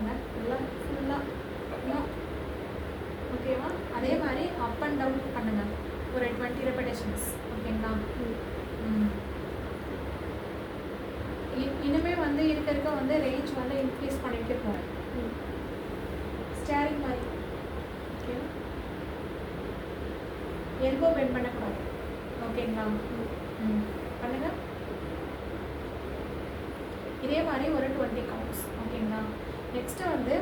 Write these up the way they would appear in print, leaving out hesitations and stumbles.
வச்சுக்கோங்க. எல்லாம் ஃபுல்லாக ஓகேவா? அதே மாதிரி அப் அண்ட் டவுன் பண்ணுங்கள் ஒரு 20 ரெப்படேஷன்ஸ். ஓகேங்களா? இனிமே வந்து இருக்க வந்து ரேஞ்ச் வந்து இன்க்ரீஸ் பண்ணிகிட்டே போகிறேன். ஸ்டேரிங் மாதிரி. ஓகேவா? எல்போ பெண்ட் பண்ணக்கூடாது. ஓகேங்களா? பண்ணுங்க. இதே மாதிரி ஒரு 20 கவுண்ட்ஸ். ஓகேங்களா? நெக்ஸ்ட்டு வந்து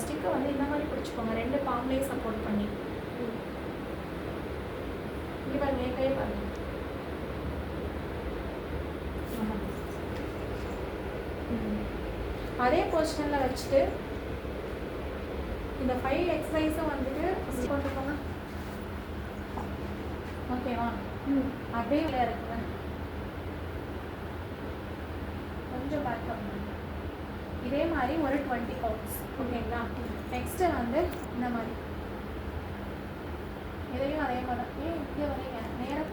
ஸ்டிக்கை வந்து இந்த மாதிரி பிடிச்சிக்கோங்க, 2 பாம்லேயும் சப்போர்ட் பண்ணி. இங்கே பாருங்க, என் கையை பாருங்க. அதே பொசிஷனில் வச்சுட்டு இந்த 5 எக்ஸசைஸும் வந்துட்டு கொண்டு போங்க. ஓகேவா? அப்படியே இருக்குங்க, கொஞ்சம் பேக் பண்ணுங்க. இதே மாதிரி ஒரு 20 கவுண்ட்ஸ். ஓகேங்களா? நெக்ஸ்ட்டு வந்து இந்த மாதிரி இதையும் அதே மாதிரி இங்கே வரீங்க நேரம்.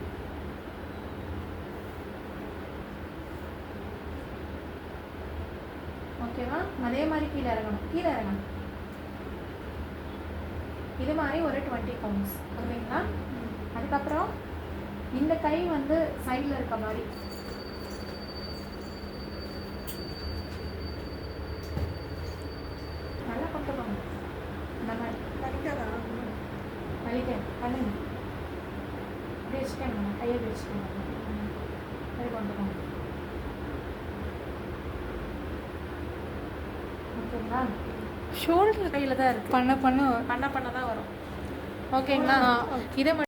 ஓகேவா? அதே மாதிரி கீழே இறங்கணும். இது மாதிரி ஒரு 20 கவுண்ட்ஸ். ஓகேங்களா? அதுக்கப்புறம் இந்த கை வந்து சைடில் இருக்க மாதிரி நல்லா கொண்டு போங்க. இந்த மாதிரி வலிக்க பண்ணுங்க. இப்படி வச்சுக்கோங்க, கையை வச்சுக்கோங்க. சரி, கொண்டு போங்க. ஓகேங்களா? ஷோல்டர் கையில் தான் இருக்குது. பண்ண தான் வரும். ஓகேங்களா? இதை